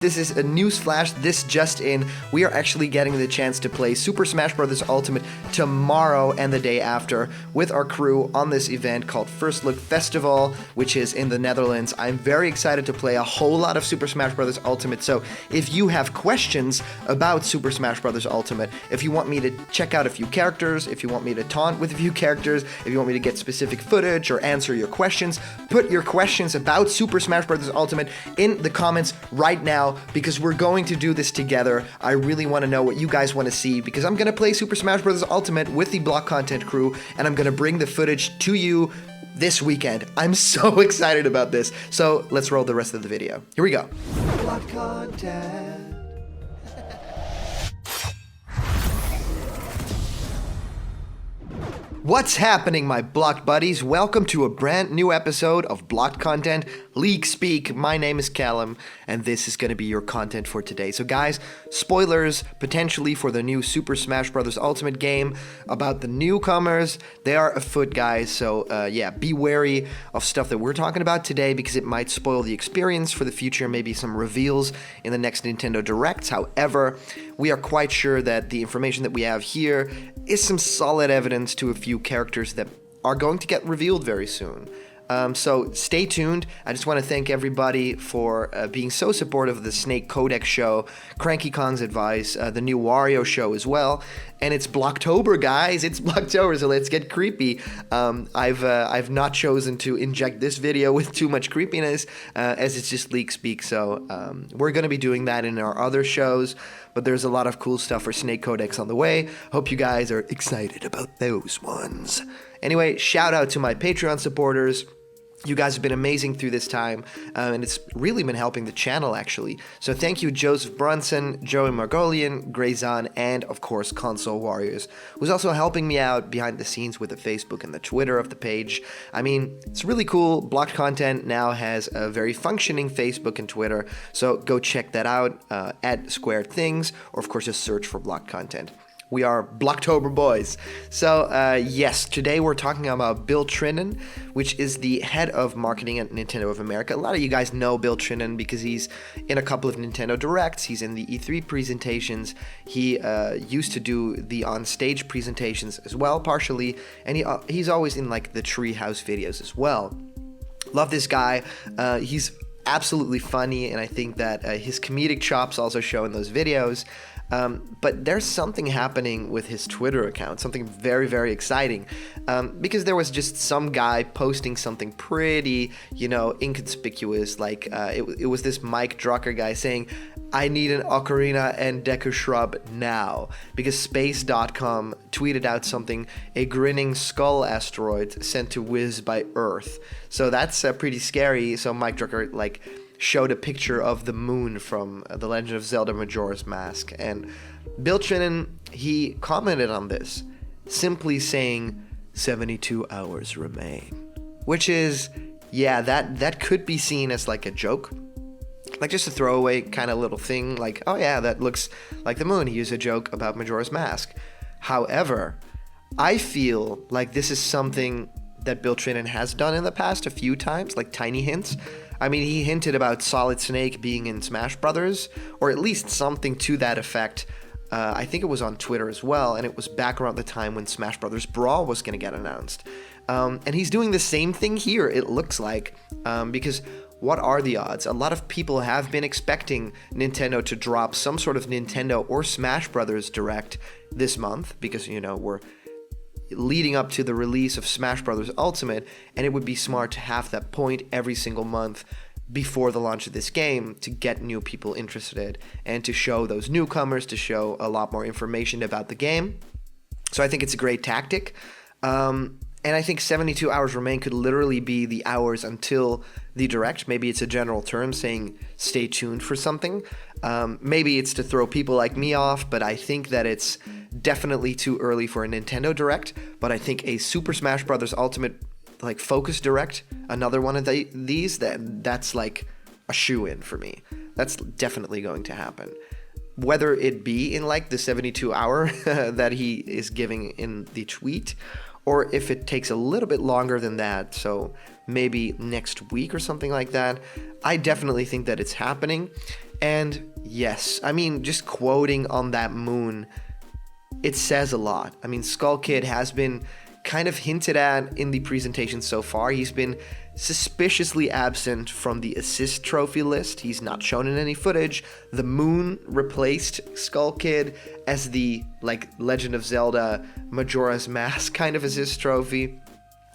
This is a news flash. This just in. We are actually getting the chance to play Super Smash Bros. Ultimate tomorrow and the day after with our crew on this event called First Look Festival, which is in the Netherlands. I'm very excited to play a whole lot of Super Smash Bros. Ultimate. So if you have questions about Super Smash Bros. Ultimate, if you want me to check out a few characters, if you want me to taunt with a few characters, if you want me to get specific footage or answer your questions, put your questions about Super Smash Bros. Ultimate in the comments right now, because we're going to do this together. I really want to know what you guys want to see, because I'm going to play Super Smash Bros. Ultimate with the Block Content crew, and I'm going to bring the footage to you this weekend. I'm so excited about this. So let's roll the rest of the video. Here we go. Block Content. What's happening, my Blocked buddies? Welcome to a brand new episode of Blocked Content League Speak. My name is Callum, and this is going to be your content for today. So guys, spoilers potentially for the new Super Smash Bros. Ultimate game about the newcomers. They are afoot, guys, so yeah, be wary of stuff that we're talking about today, because it might spoil the experience for the future, maybe some reveals in the next Nintendo Directs. However, we are quite sure that the information that we have here is some solid evidence to a few characters that are going to get revealed very soon. So stay tuned. I just want to thank everybody for being so supportive of the Snake Codex show, Cranky Kong's Advice, the new Wario show as well. And it's Blocktober, guys. It's Blocktober, so let's get creepy. I've not chosen to inject this video with too much creepiness, as it's just leak speak. So we're going to be doing that in our other shows, but there's a lot of cool stuff for Snake Codex on the way. Hope you guys are excited about those ones. Anyway, shout out to my Patreon supporters. You guys have been amazing through this time, and it's really been helping the channel, actually. So thank you, Joseph Brunson, Joey Margolian, Grayzon, and of course, Console Warriors, who's also helping me out behind the scenes with the Facebook and the Twitter of the page. I mean, it's really cool. Blocked Content now has a very functioning Facebook and Twitter, so go check that out at Squared Things, or of course, just search for Blocked Content. We are Blocktober boys. So, yes, today we're talking about Bill Trinen, which is the head of marketing at Nintendo of America. A lot of you guys know Bill Trinen because he's in a couple of Nintendo Directs. He's in the E3 presentations. He used to do the on-stage presentations as well, partially. And he's always in, like, the Treehouse videos as well. Love this guy. He's absolutely funny, and I think that his comedic chops also show in those videos. But there's something happening with his Twitter account, something very, very exciting, because there was just some guy posting something pretty, inconspicuous, like it was this Mike Drucker guy saying, "I need an ocarina and Deku Shrub now," because Space.com tweeted out something, "A grinning skull asteroid sent to Wiz by Earth." So that's pretty scary. So Mike Drucker, showed a picture of the moon from The Legend of Zelda Majora's Mask. And Bill Trinen, he commented on this, simply saying, 72 hours remain. Which is, yeah, that could be seen as like a joke. Like just a throwaway kind of little thing, like, oh yeah, that looks like the moon. He used a joke about Majora's Mask. However, I feel like this is something that Bill Trinen has done in the past a few times, like tiny hints. I mean, he hinted about Solid Snake being in Smash Brothers, or at least something to that effect. I think it was on Twitter as well, and it was back around the time when Smash Brothers Brawl was going to get announced. And he's doing the same thing here, it looks like, because what are the odds? A lot of people have been expecting Nintendo to drop some sort of Nintendo or Smash Brothers Direct this month, because, we're leading up to the release of Smash Bros. Ultimate, and it would be smart to have that point every single month before the launch of this game to get new people interested and to show those newcomers, to show a lot more information about the game. So I think it's a great tactic. And I think 72 hours remain could literally be the hours until the Direct. Maybe it's a general term saying stay tuned for something. Maybe it's to throw people like me off, but I think that it's definitely too early for a Nintendo Direct. But I think a Super Smash Bros. Ultimate Focus Direct, another one of these, that's like a shoe-in for me. That's definitely going to happen. Whether it be in the 72 hour that he is giving in the tweet, or if it takes a little bit longer than that, so maybe next week or something like that, I definitely think that it's happening. And yes, I mean, just quoting on that moon, it says a lot. I mean, Skull Kid has been kind of hinted at in the presentation so far. He's been suspiciously absent from the assist trophy list. He's not shown in any footage. The moon replaced Skull Kid as the, like, Legend of Zelda Majora's Mask kind of assist trophy,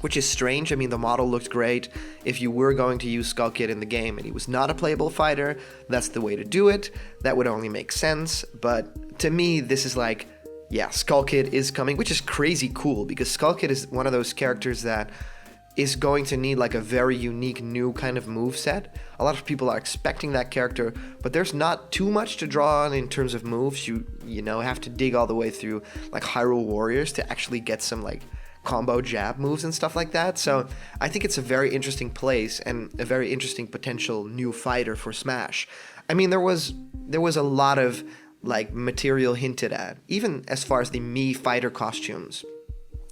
which is strange. I mean, the model looked great. If you were going to use Skull Kid in the game and he was not a playable fighter, that's the way to do it. That would only make sense. But to me, this is like, yeah, Skull Kid is coming, which is crazy cool because Skull Kid is one of those characters that is going to need like a very unique new kind of moveset. A lot of people are expecting that character, but there's not too much to draw on in terms of moves. You know, have to dig all the way through like Hyrule Warriors to actually get some like combo jab moves and stuff like that. So I think it's a very interesting place and a very interesting potential new fighter for Smash. I mean, there was a lot of like material hinted at, even as far as the Mii fighter costumes,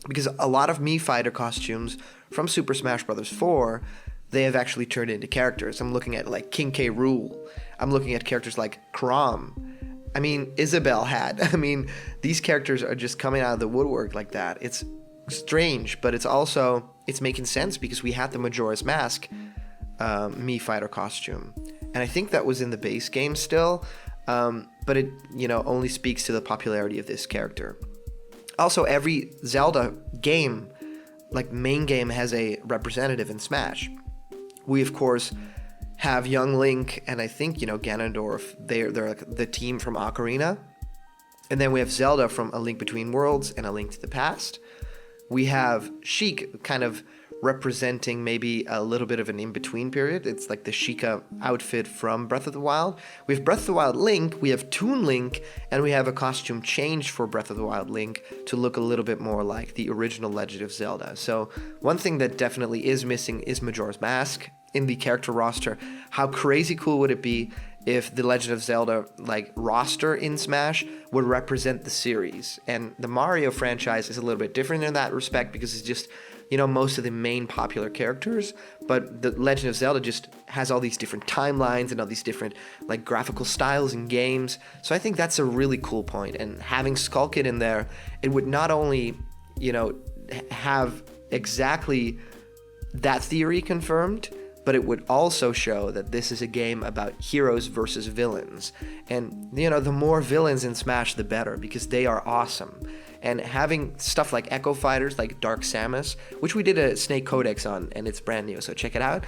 because a lot of Mii fighter costumes from Super Smash Bros. 4, they have actually turned into characters. I'm looking at like King K. Rool. I'm looking at characters like Chrom. I mean, Isabelle had. I mean, these characters are just coming out of the woodwork like that. It's strange, but it's making sense because we had the Majora's Mask Mii fighter costume, and I think that was in the base game still. But it, only speaks to the popularity of this character. Also, every Zelda game, like main game, has a representative in Smash. We, of course, have young Link, and I think, Ganondorf. They're like the team from Ocarina. And then we have Zelda from A Link Between Worlds and A Link to the Past. We have Sheik kind of representing maybe a little bit of an in-between period. It's like the Sheikah outfit from Breath of the Wild. We have Breath of the Wild Link, we have Toon Link, and we have a costume change for Breath of the Wild Link to look a little bit more like the original Legend of Zelda. So one thing that definitely is missing is Majora's Mask in the character roster. How crazy cool would it be if the Legend of Zelda like roster in Smash would represent the series? And the Mario franchise is a little bit different in that respect because it's just, most of the main popular characters, but the Legend of Zelda just has all these different timelines and all these different like graphical styles and games. So I think that's a really cool point. And having Skull Kid in there, it would not only, have exactly that theory confirmed, but it would also show that this is a game about heroes versus villains. And, the more villains in Smash, the better, because they are awesome. And having stuff like Echo Fighters, like Dark Samus, which we did a Snake Codex on, and it's brand new, so check it out.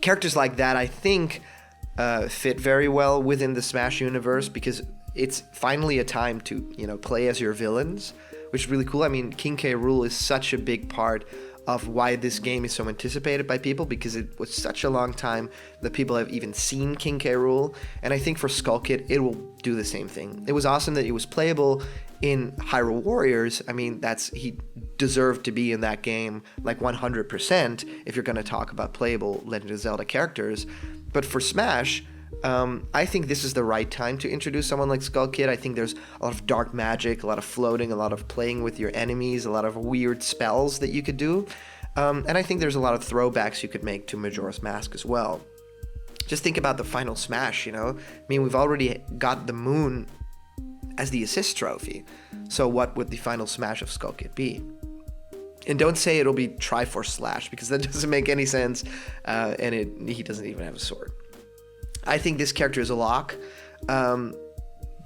Characters like that, I think, fit very well within the Smash universe, because it's finally a time to, play as your villains, which is really cool. I mean, King K. Rool is such a big part of why this game is so anticipated by people, because it was such a long time that people have even seen King K. Rool, and I think for Skull Kid, it will do the same thing. It was awesome that it was playable in Hyrule Warriors. I mean, he deserved to be in that game like 100% if you're going to talk about playable Legend of Zelda characters. But for Smash, I think this is the right time to introduce someone like Skull Kid. I think there's a lot of dark magic, a lot of floating, a lot of playing with your enemies, a lot of weird spells that you could do. And I think there's a lot of throwbacks you could make to Majora's Mask as well. Just think about the final Smash, I mean, we've already got the moon as the assist trophy. So what would the final Smash of Skull Kid be? And don't say it'll be Triforce Slash, because that doesn't make any sense, and he doesn't even have a sword. I think this character is a lock,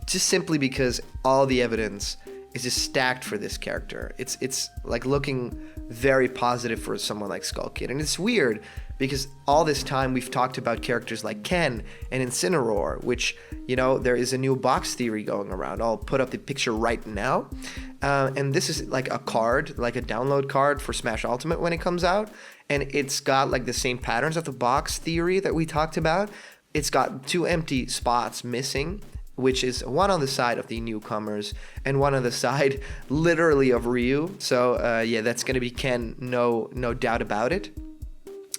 just simply because all the evidence is just stacked for this character. It's like looking very positive for someone like Skull Kid, and it's weird because all this time we've talked about characters like Ken and Incineroar, which, there is a new box theory going around. I'll put up the picture right now, and this is like a card, like a download card for Smash Ultimate when it comes out, and it's got like the same patterns of the box theory that we talked about. It's got 2 empty spots missing, which is one on the side of the newcomers and one on the side literally of Ryu. So that's going to be Ken, no doubt about it.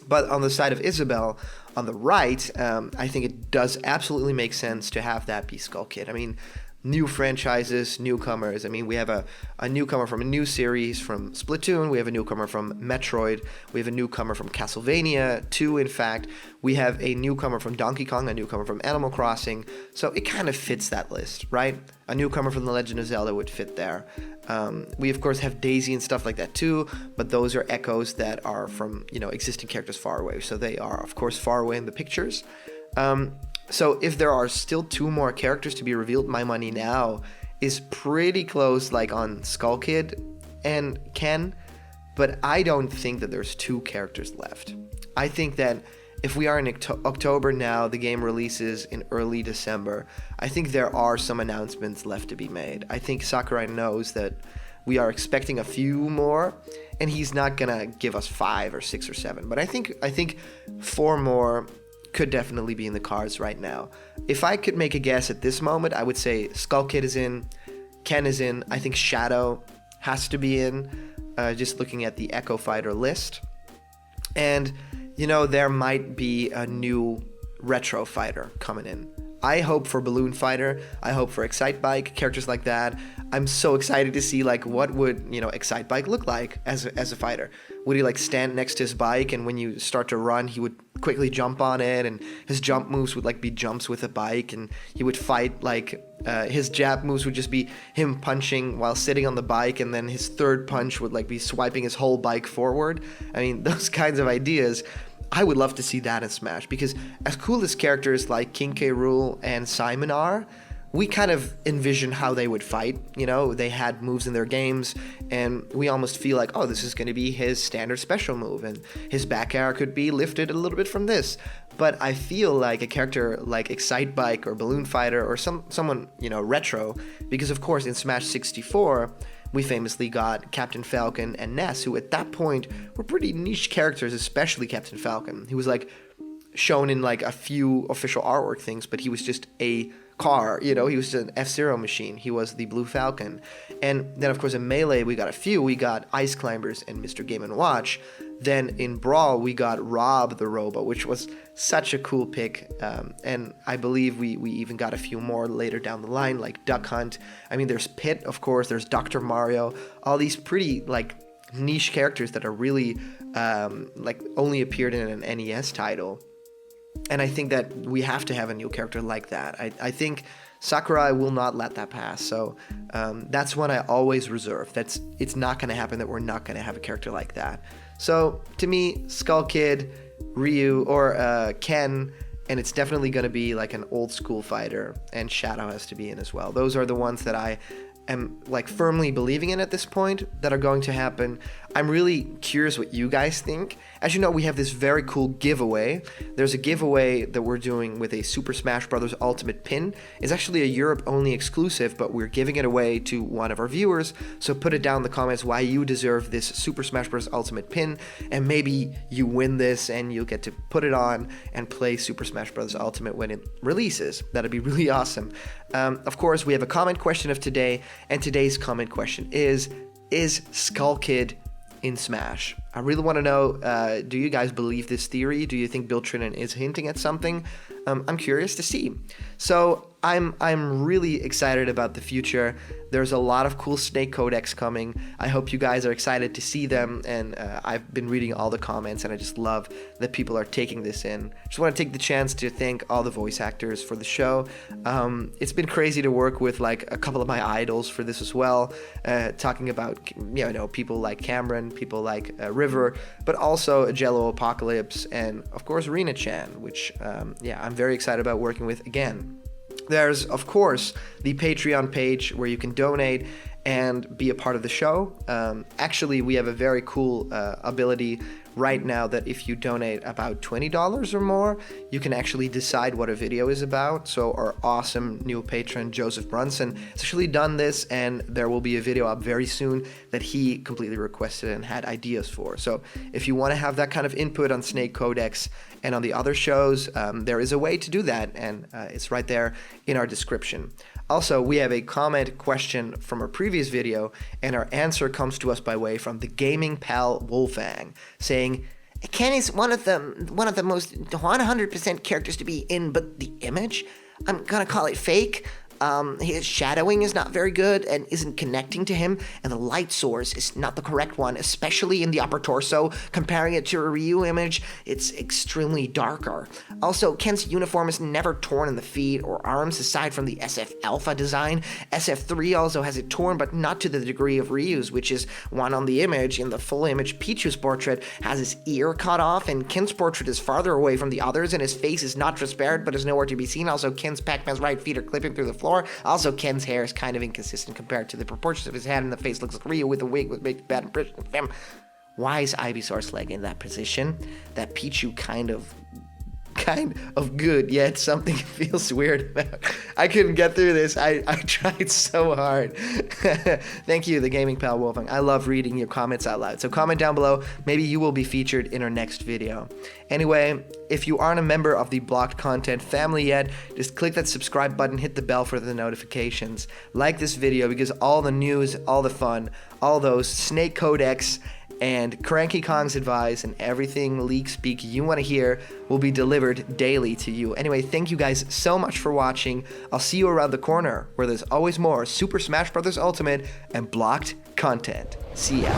But on the side of Isabelle, on the right, I think it does absolutely make sense to have that be Skull Kid. I mean, new franchises, newcomers. I mean, we have a newcomer from a new series from Splatoon. We have a newcomer from Metroid. We have a newcomer from Castlevania 2, in fact. We have a newcomer from Donkey Kong, a newcomer from Animal Crossing. So it kind of fits that list, right? A newcomer from The Legend of Zelda would fit there. We, of course, have Daisy and stuff like that too, but those are echoes that are from, existing characters far away. So they are, of course, far away in the pictures. So if there are still 2 more characters to be revealed, my money now is pretty close, like on Skull Kid and Ken, but I don't think that there's 2 characters left. I think that if we are in October now, the game releases in early December, I think there are some announcements left to be made. I think Sakurai knows that we are expecting a few more, and he's not gonna give us 5 or 6 or 7, but I think 4 more could definitely be in the cards right now. If I could make a guess at this moment, I would say Skull Kid is in, Ken is in, I think Shadow has to be in, just looking at the Echo Fighter list. And, there might be a new retro fighter coming in. I hope for Balloon Fighter, I hope for Excitebike, characters like that. I'm so excited to see, what would, Excitebike look like as a fighter. Would he, stand next to his bike, and when you start to run, he would quickly jump on it, and his jump moves would, be jumps with a bike, and he would fight, his jab moves would just be him punching while sitting on the bike, and then his third punch would, be swiping his whole bike forward. I mean, those kinds of ideas, I would love to see that in Smash, because as cool as characters like King K. Rool and Simon are, we kind of envision how they would fight. They had moves in their games, and we almost feel like, oh, this is going to be his standard special move, and his back air could be lifted a little bit from this. But I feel like a character like Excitebike or Balloon Fighter or someone, retro, because of course in Smash 64, we famously got Captain Falcon and Ness, who at that point were pretty niche characters, especially Captain Falcon. He was shown in a few official artwork things, but he was just a car, he was an F-Zero machine. He was the Blue Falcon. And then of course in Melee we got Ice Climbers and Mr. Game & Watch. Then in Brawl we got Rob the Robo, which was such a cool pick, and I believe we even got a few more later down the line, like Duck Hunt. I mean, there's Pit, of course, there's Dr. Mario, all these pretty niche characters that are really only appeared in an NES title. And I think that we have to have a new character like that. I think Sakurai will not let that pass. So that's one I always reserve. It's not going to happen that we're not going to have a character like that. So to me, Skull Kid, Ryu, or Ken, and it's definitely going to be an old school fighter, and Shadow has to be in as well. Those are the ones that I am firmly believing in at this point that are going to happen. I'm really curious what you guys think. As you know, we have this very cool giveaway. There's a giveaway that we're doing with a Super Smash Bros. Ultimate pin. It's actually a Europe-only exclusive, but we're giving it away to one of our viewers. So put it down in the comments why you deserve this Super Smash Bros. Ultimate pin, and maybe you win this and you'll get to put it on and play Super Smash Bros. Ultimate when it releases. That'd be really awesome. Of course, we have a comment question of today, and today's comment question is Skull Kid in Smash? I really want to know, do you guys believe this theory? Do you think Bill Trinen is hinting at something? I'm curious to see. So I'm really excited about the future. There's a lot of cool Snake codecs coming. I hope you guys are excited to see them, and I've been reading all the comments, and I just love that people are taking this in. Just want to take the chance to thank all the voice actors for the show. It's been crazy to work with a couple of my idols for this as well, talking about people like Cameron, people like River, but also Jello Apocalypse, and of course Rena-chan, which I'm very excited about working with again. There's, of course, the Patreon page where you can donate and be a part of the show. Actually, we have a very cool ability right now that if you donate about $20 or more, you can actually decide what a video is about. So our awesome new patron, Joseph Brunson, has actually done this, and there will be a video up very soon that he completely requested and had ideas for. So if you want to have that kind of input on Snake Codex and on the other shows, there is a way to do that, and it's right there in our description. Also, we have a comment question from our previous video, and our answer comes to us by way from the gaming pal Wolfang, saying, Ken is one of the most 100% characters to be in, but the image? I'm gonna call it fake. His shadowing is not very good and isn't connecting to him, and the light source is not the correct one, especially in the upper torso. Comparing it to a Ryu image, it's extremely darker. Also, Ken's uniform is never torn in the feet or arms aside from the SF Alpha design. SF3 also has it torn, but not to the degree of Ryu's, which is one on the image. In the full image, Pichu's portrait has his ear cut off, and Ken's portrait is farther away from the others, and his face is not transparent but is nowhere to be seen. Also, Ken's Pac-Man's right feet are clipping through the floor. Also, Ken's hair is kind of inconsistent compared to the proportions of his head, and the face looks like Ryu with a wig, which makes a bad impression of him. Why is Ivysaur's leg in that position? That Pichu kind of good, yet something feels weird about. I couldn't get through this. I tried so hard. Thank you, the Gaming Pal Wolfing. I love reading your comments out loud. So comment down below. Maybe you will be featured in our next video. Anyway, if you aren't a member of the Blocked Content family yet, just click that subscribe button, hit the bell for the notifications. Like this video because all the news, all the fun, all those Snake Codex and Cranky Kong's advice and everything leak speak you want to hear will be delivered daily to you. Anyway, thank you guys so much for watching. I'll see you around the corner where there's always more Super Smash Bros. Ultimate and Blocked content. See ya.